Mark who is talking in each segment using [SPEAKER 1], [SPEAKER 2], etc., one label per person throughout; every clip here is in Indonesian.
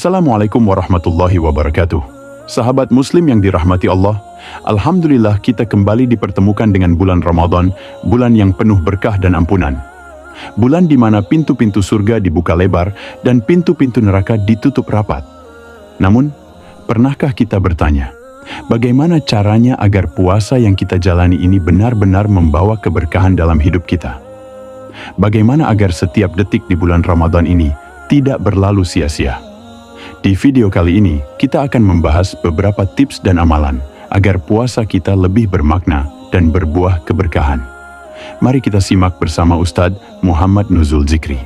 [SPEAKER 1] Assalamualaikum warahmatullahi wabarakatuh. Sahabat muslim yang dirahmati Allah, Alhamdulillah kita kembali dipertemukan dengan bulan Ramadan, bulan yang penuh berkah dan ampunan. Bulan di mana pintu-pintu surga dibuka lebar dan pintu-pintu neraka ditutup rapat. Namun, pernahkah kita bertanya, bagaimana caranya agar puasa yang kita jalani ini benar-benar membawa keberkahan dalam hidup kita? Bagaimana agar setiap detik di bulan Ramadan ini tidak berlalu sia-sia? Di video kali ini, kita akan membahas beberapa tips dan amalan agar puasa kita lebih bermakna dan berbuah keberkahan. Mari kita simak bersama Ustadz Muhammad Nuzul Zikri.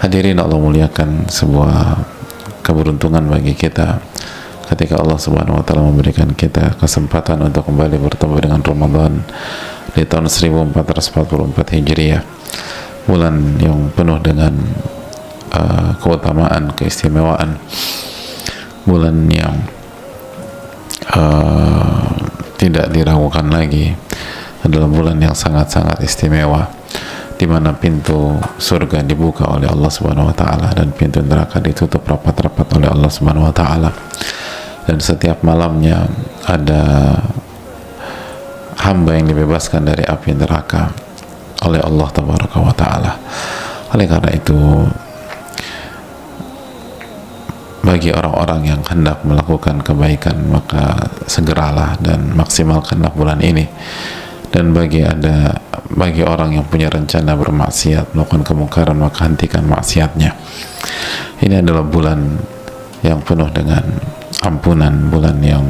[SPEAKER 2] Hadirin Allah muliakan, sebuah keberuntungan bagi kita ketika Allah Subhanahu wa taala memberikan kita kesempatan untuk kembali bertemu dengan Ramadan di tahun 1444 Hijriah. Bulan yang penuh dengan keutamaan, keistimewaan. Bulan yang tidak diragukan lagi, adalah bulan yang sangat-sangat istimewa, di mana pintu surga dibuka oleh Allah Subhanahu wa taala dan pintu neraka ditutup rapat-rapat oleh Allah Subhanahu wa taala. Dan setiap malamnya ada hamba yang dibebaskan dari api neraka oleh Allah Tabaraka wa taala. Oleh karena itu, bagi orang-orang yang hendak melakukan kebaikan, maka segeralah dan maksimalkanlah bulan ini. Dan bagi orang yang punya rencana bermaksiat, melakukan kemungkaran, maka hentikan maksiatnya. Ini adalah bulan yang penuh dengan ampunan, bulan yang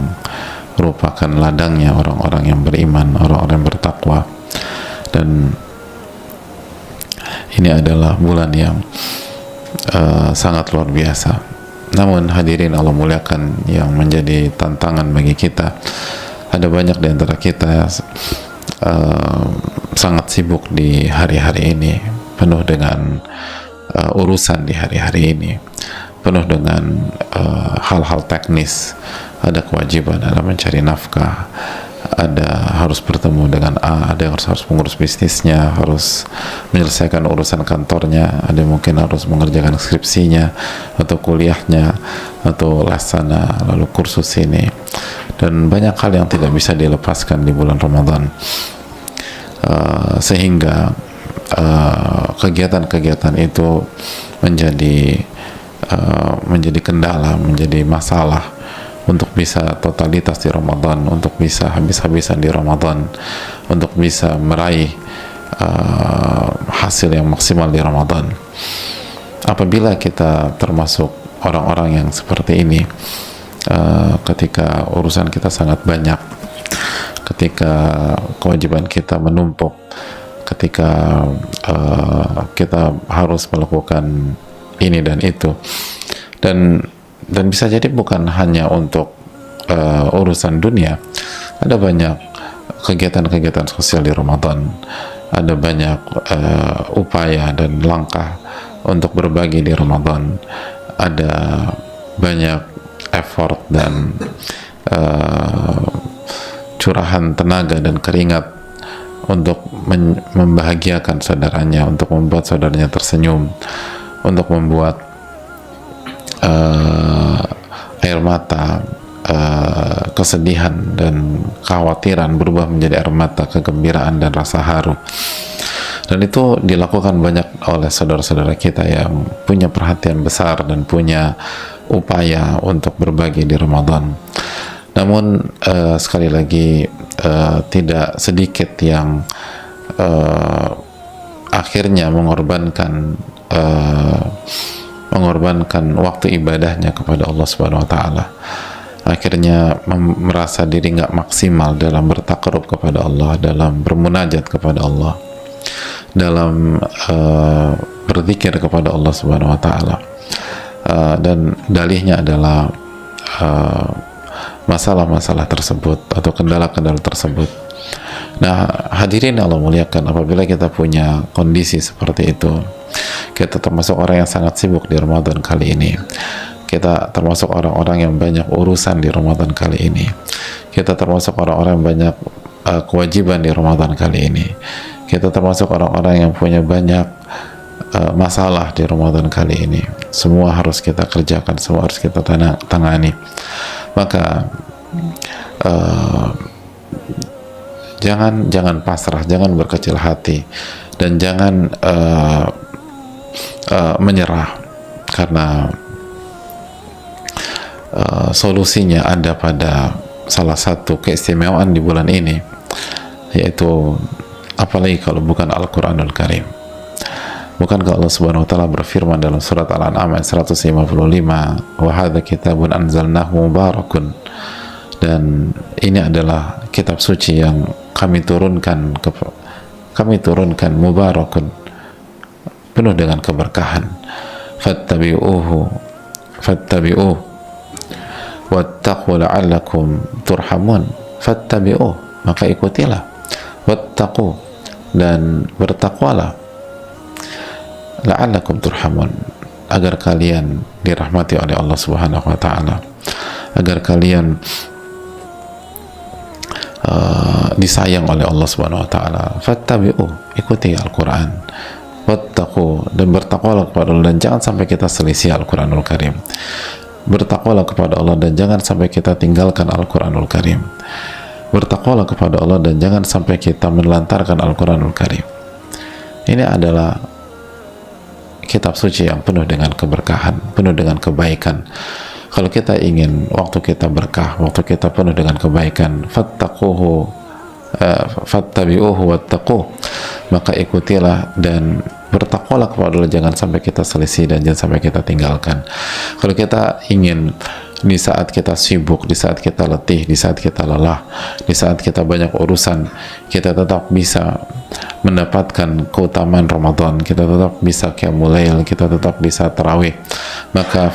[SPEAKER 2] merupakan ladangnya orang-orang yang beriman, orang-orang yang bertakwa. Dan ini adalah bulan yang sangat luar biasa. Namun hadirin Allah muliakan, yang menjadi tantangan bagi kita, ada banyak di antara kita sangat sibuk di hari-hari ini, penuh dengan urusan di hari-hari ini, penuh dengan hal-hal teknis. Ada kewajiban, ada mencari nafkah, ada harus bertemu dengan A, ada yang harus mengurus bisnisnya, harus menyelesaikan urusan kantornya, ada yang mungkin harus mengerjakan skripsinya atau kuliahnya atau les sana, lalu kursus ini, dan banyak hal yang tidak bisa dilepaskan di bulan Ramadan, sehingga kegiatan-kegiatan itu menjadi kendala, menjadi masalah untuk bisa totalitas di Ramadan, untuk bisa habis-habisan di Ramadan, untuk bisa meraih hasil yang maksimal di Ramadan. Apabila kita termasuk orang-orang yang seperti ini, ketika urusan kita sangat banyak, ketika kewajiban kita menumpuk, ketika kita harus melakukan ini dan itu, dan bisa jadi bukan hanya untuk urusan dunia. Ada banyak kegiatan-kegiatan sosial di Ramadan, ada banyak upaya dan langkah untuk berbagi di Ramadan, ada banyak effort dan curahan tenaga dan keringat untuk membahagiakan saudaranya, untuk membuat saudaranya tersenyum, untuk membuat air mata, kesedihan dan kekhawatiran berubah menjadi air mata kegembiraan dan rasa haru. Dan itu dilakukan banyak oleh saudara-saudara kita yang punya perhatian besar dan punya upaya untuk berbagi di Ramadan. Namun sekali lagi, tidak sedikit yang akhirnya mengorbankan waktu ibadahnya kepada Allah Subhanahu wa taala. Akhirnya merasa diri nggak maksimal dalam bertakarub kepada Allah, dalam bermunajat kepada Allah, dalam berzikir kepada Allah Subhanahu wa taala. Dan dalihnya adalah masalah-masalah tersebut atau kendala-kendala tersebut. Nah, hadirin Allah muliakan, apabila kita punya kondisi seperti itu, kita termasuk orang yang sangat sibuk di Ramadan kali ini, kita termasuk orang-orang yang banyak urusan di Ramadan kali ini, kita termasuk orang-orang yang banyak kewajiban di Ramadan kali ini, kita termasuk orang-orang yang punya banyak masalah di Ramadan kali ini. Semua harus kita kerjakan, semua harus kita tangani. Maka jangan pasrah, jangan berkecil hati, dan jangan menyerah, karena solusinya ada pada salah satu keistimewaan di bulan ini, yaitu apalagi kalau bukan Al-Quranul Karim. Bukankah Allah Subhanahu wa taala berfirman dalam surat Al-An'am ayat 155, wa hadza kitabun anzalnahu mubarakun, dan ini adalah kitab suci yang kami turunkan mubarakun, penuh dengan keberkahan. Fattabi'uhu wattaqu la'allakum turhamun. Fattabi'uh, maka ikutilah, wattaqu, dan bertakwalah, la'allakum turhamun, agar kalian dirahmati oleh Allah Subhanahu wa taala, agar kalian disayang oleh Allah Subhanahu wa taala. Fattabi'u, ikuti Al-Quran, wattaqu, dan bertakwalah kepada Allah, dan jangan sampai kita selisih Al-Quranul Karim. Bertakwalah kepada Allah dan jangan sampai kita tinggalkan Al-Quranul Karim. Bertakwalah kepada Allah dan jangan sampai kita menelantarkan Al-Quranul Karim. Ini adalah kitab suci yang penuh dengan keberkahan, penuh dengan kebaikan. Kalau kita ingin waktu kita berkah, waktu kita penuh dengan kebaikan, fattabi'uhu wattaqu, maka ikutilah dan bertakwalah kepada Allah, jangan sampai kita selisih dan jangan sampai kita tinggalkan. Kalau kita ingin di saat kita sibuk, di saat kita letih, di saat kita lelah, di saat kita banyak urusan, kita tetap bisa mendapatkan keutamaan Ramadan, kita tetap bisa qiyamul lail, kita tetap bisa tarawih, maka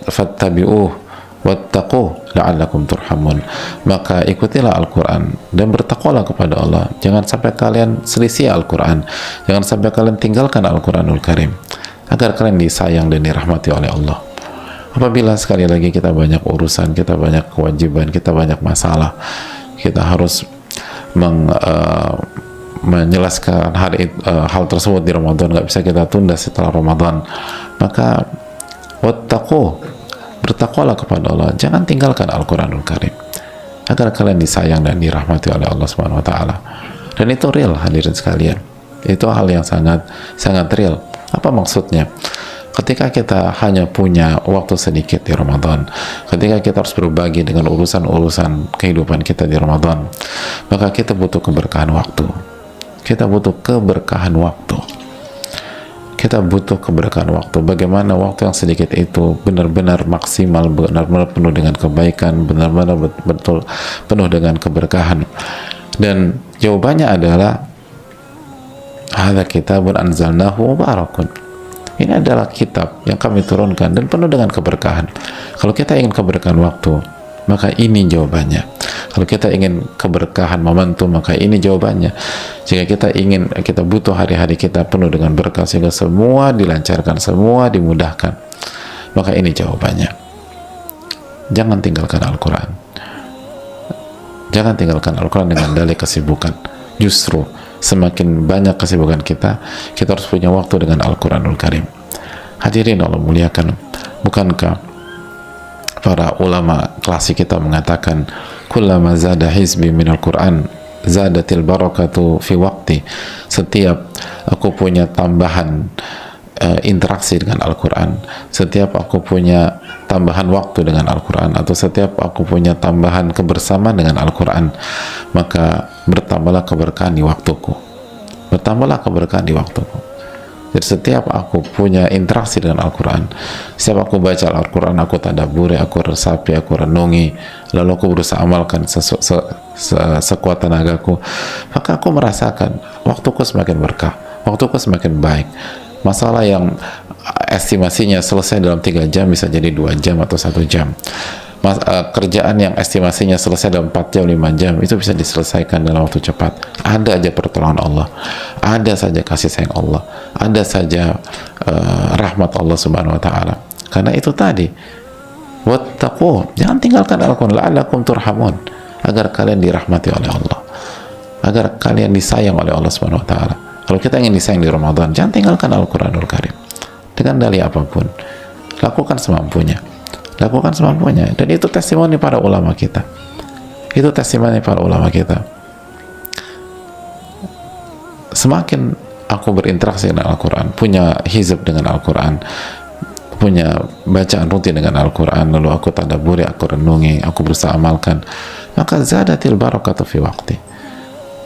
[SPEAKER 2] fattabi'uh wattaqu la'allakum turhamun, maka ikutilah Al-Quran dan bertakwalah kepada Allah. Jangan sampai kalian selisih Al-Quran, jangan sampai kalian tinggalkan Al-Quranul Karim, agar kalian disayang dan dirahmati oleh Allah. Apabila sekali lagi kita banyak urusan, kita banyak kewajiban, kita banyak masalah, kita harus menjelaskan hal tersebut di Ramadan, nggak bisa kita tunda setelah Ramadan, maka wattaqu, bertakwalah kepada Allah, jangan tinggalkan Al-Quranul Karim, agar kalian disayang dan dirahmati oleh Allah Subhanahu wa taala. Dan itu real, hadirin sekalian, itu hal yang sangat real. Apa maksudnya? Ketika kita hanya punya waktu sedikit di Ramadan, ketika kita harus berbagi dengan urusan-urusan kehidupan kita di Ramadan, maka kita butuh keberkahan waktu. Kita butuh keberkahan waktu. Kita butuh keberkahan waktu. Bagaimana waktu yang sedikit itu benar-benar maksimal, benar-benar penuh dengan kebaikan, benar-benar betul penuh dengan keberkahan. Dan jawabannya adalah hadza kitabun anzalnahu mubarakun. Ini adalah kitab yang kami turunkan dan penuh dengan keberkahan. Kalau kita ingin keberkahan waktu, maka ini jawabannya. Kalau kita ingin keberkahan momentum, maka ini jawabannya. Jika kita butuh hari-hari kita penuh dengan berkah sehingga semua dilancarkan, semua dimudahkan, maka ini jawabannya. Jangan tinggalkan Al-Quran. Jangan tinggalkan Al-Quran dengan dalih kesibukan. Justru semakin banyak kesibukan kita harus punya waktu dengan Al-Quranul Karim. Hadirin Allah muliakan, bukankah para ulama klasik kita mengatakan kullama zada hizbi minal Quran zadatil barakatu fi waqti. Setiap aku punya tambahan interaksi dengan Al-Quran, setiap aku punya tambahan waktu dengan Al-Quran, atau setiap aku punya tambahan kebersamaan dengan Al-Quran, maka bertambahlah keberkahan di waktuku. Bertambahlah keberkahan di waktuku. Jadi setiap aku punya interaksi dengan Al-Quran, setiap aku baca Al-Quran, aku tadabburi, aku resapi, aku renungi, lalu aku berusaha amalkan sekuat tenagaku, maka aku merasakan waktuku semakin berkah, waktuku semakin baik. Masalah yang estimasinya selesai dalam 3 jam bisa jadi 2 jam atau 1 jam. Kerjaan yang estimasinya selesai dalam 4 jam, 5 jam, itu bisa diselesaikan dalam waktu cepat. Ada aja pertolongan Allah, ada saja kasih sayang Allah, ada saja rahmat Allah Subhanahu wa taala. Karena itu tadi, wattaqu, jangan tinggalkan Al-Quran, la'allakum turhamun, agar kalian dirahmati oleh Allah, agar kalian disayang oleh Allah Subhanahu wa taala. Kalau kita ingin disayang di Ramadan, jangan tinggalkan Al-Quranul Karim dengan dalih apapun. Lakukan semampunya, dan itu testimoni para ulama kita. Semakin aku berinteraksi dengan Al-Quran, punya hizab dengan Al-Quran, punya bacaan rutin dengan Al-Quran, lalu aku tadabburi, aku renungi, aku berusaha amalkan, maka zadatil barakatu fi waqti.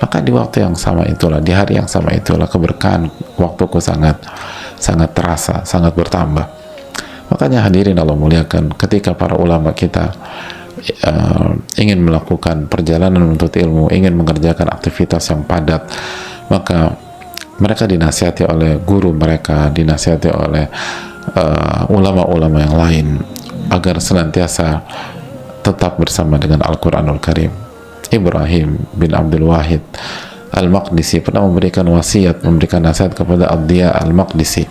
[SPEAKER 2] Maka di waktu yang sama itulah, di hari yang sama itulah, keberkahan waktuku sangat terasa, sangat bertambah. Makanya hadirin Allah muliakan, ketika para ulama kita ingin melakukan perjalanan menuntut ilmu, ingin mengerjakan aktivitas yang padat, maka mereka dinasihati oleh guru mereka, dinasihati oleh ulama-ulama yang lain agar senantiasa tetap bersama dengan Al-Quranul Karim. Ibrahim bin Abdul Wahid Al-Maqdisi pernah memberikan wasiat, memberikan nasihat kepada Ad-Diya Al-Maqdisi.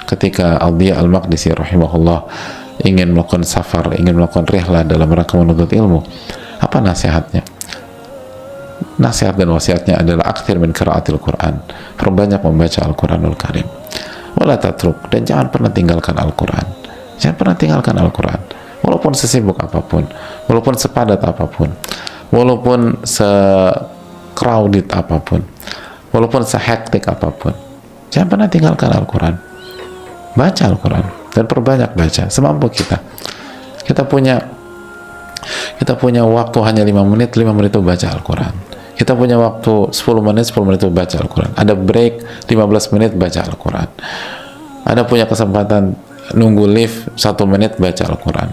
[SPEAKER 2] Ketika Ad-Diya Al-Maqdisi rahimahullah ingin melakukan safar, ingin melakukan rihlah dalam rangka menuntut ilmu, apa nasihatnya? Nasihat dan wasiatnya adalah akthir min qiraatil Quran, perbanyak membaca Al-Quranul Karim, wala tatruk, dan jangan pernah tinggalkan Al-Quran, walaupun sesibuk apapun, walaupun sepadat apapun, walaupun se-crowded apapun, walaupun se-hektik apapun, jangan pernah tinggalkan Al-Quran. Baca Al-Quran dan perbanyak baca semampu kita. Kita punya waktu hanya 5 menit itu baca Al-Quran. Kita punya waktu 10 menit itu baca Al-Quran. Ada break 15 menit baca Al-Quran. Ada punya kesempatan nunggu lift 1 menit baca Al-Quran.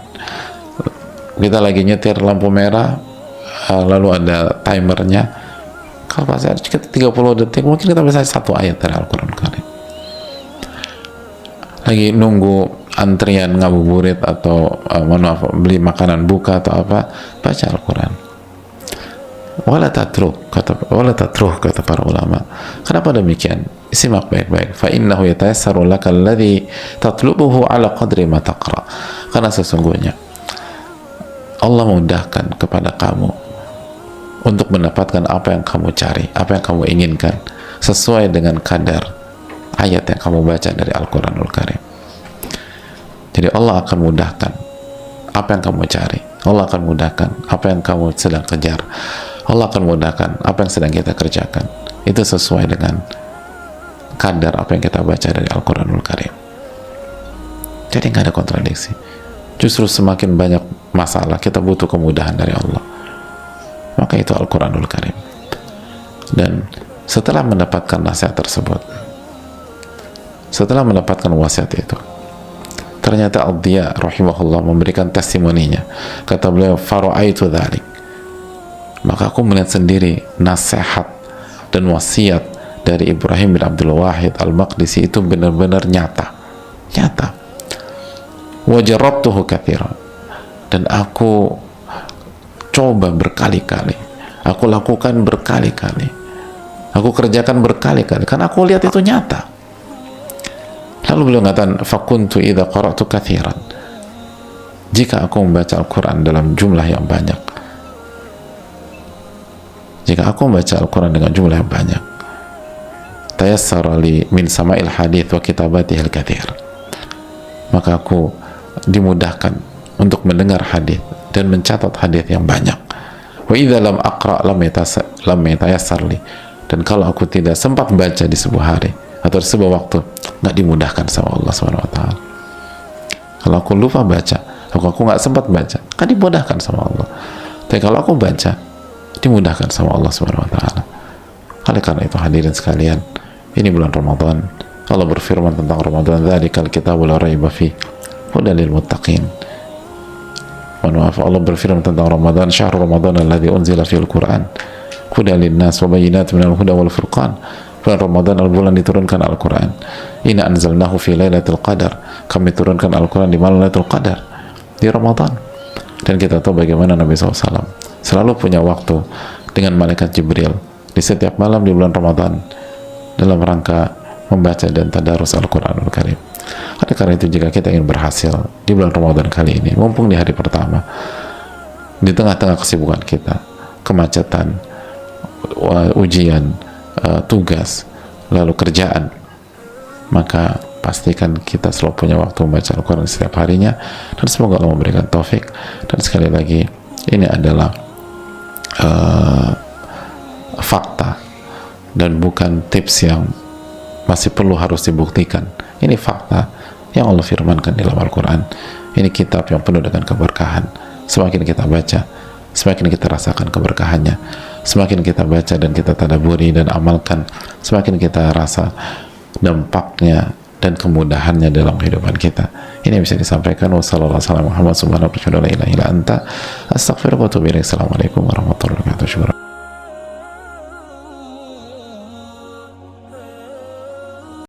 [SPEAKER 2] Kita lagi nyetir lampu merah, lalu ada timernya. Kalau pas kita 30 detik, mungkin kita bisa 1 ayat dari Al-Quran Karim. Lagi nunggu antrian ngabuburit atau beli makanan buka atau apa, baca Al-Quran. Wala tatruk kata para ulama. Kenapa demikian? Simak baik-baik. Fa innahu yatayassaru laka alladhi tatlubuhu ala qadri ma taqra. Karena sesungguhnya Allah mudahkan kepada kamu untuk mendapatkan apa yang kamu cari, apa yang kamu inginkan, sesuai dengan kadar ayat yang kamu baca dari Al-Quranul Karim. Jadi Allah akan mudahkan apa yang kamu cari, Allah akan mudahkan apa yang kamu sedang kejar, Allah akan mudahkan apa yang sedang kita kerjakan. Itu sesuai dengan kadar apa yang kita baca dari Al-Quranul Karim. Jadi nggak ada kontradiksi. Justru semakin banyak masalah, kita butuh kemudahan dari Allah. Maka itu Al-Quranul Karim. Dan setelah mendapatkan nasihat tersebut, setelah mendapatkan wasiat itu, ternyata Ad-Diya rahimahullah memberikan testimoninya. Kata beliau, fara'aitu dzalik, maka aku melihat sendiri nasihat dan wasiat dari Ibrahim bin Abdul Wahid Al-Maqdisi itu benar-benar nyata. Wa jarabtuhu katsiran, dan aku coba berkali-kali, aku lakukan berkali-kali, aku kerjakan berkali-kali, karena aku lihat itu nyata. Lalu beliau mengatakan, fakuntu idza qara'tu katsiran, jika aku membaca Al-Quran dalam jumlah yang banyak, dengan jumlah yang banyak, tayassara li min sama'il hadits wa kitabatihil katsir, maka aku dimudahkan untuk mendengar hadis dan mencatat hadis yang banyak. Wa idza lam aqra lam yatayassar li, dan kalau aku tidak sempat baca di sebuah hari atau di sebuah waktu, nggak dimudahkan sama Allah SWT. Kalau aku lupa baca, aku nggak sempat baca, kan dimudahkan sama Allah. Tapi kalau aku baca, dimudahkan sama Allah SWT. Oleh karena itu hadirin sekalian, ini bulan Ramadan. Allah berfirman tentang Ramadan, dzalikal kitabul la raiba fi hudan lil muttaqin. Allah berfirman tentang Ramadan, syahrul Ramadan alladzi unzila fil Qur'an hudan linnas wa bayyinatin minal huda wal furqan. Bulan Ramadan adalah bulan diturunkan Al-Quran. Inna anzalnahu fi lailatul qadar, kami turunkan Al-Quran di malam Lailatul Qadar, di Ramadan. Dan kita tahu bagaimana Nabi SAW selalu punya waktu dengan malaikat Jibril di setiap malam di bulan Ramadan dalam rangka membaca dan tadarus Al-Quranul Karim. Oleh karena itu, jika kita ingin berhasil di bulan Ramadan kali ini, mumpung di hari pertama, di tengah-tengah kesibukan kita, kemacetan, ujian, tugas, lalu kerjaan, maka pastikan kita selalu punya waktu membaca Al-Quran setiap harinya, dan semoga Allah memberikan taufik. Dan sekali lagi, ini adalah fakta dan bukan tips yang masih perlu harus dibuktikan. Ini fakta yang Allah firmankan di dalam Al-Quran. Ini kitab yang penuh dengan keberkahan. Semakin kita baca, semakin kita rasakan keberkahannya. Semakin kita baca dan kita tadaburi dan amalkan, semakin kita rasa dampaknya dan kemudahannya dalam kehidupan kita. Ini bisa disampaikan. Wassalamualaikum warahmatullahi wabarakatuh. Assalamualaikum warahmatullahi wabarakatuh.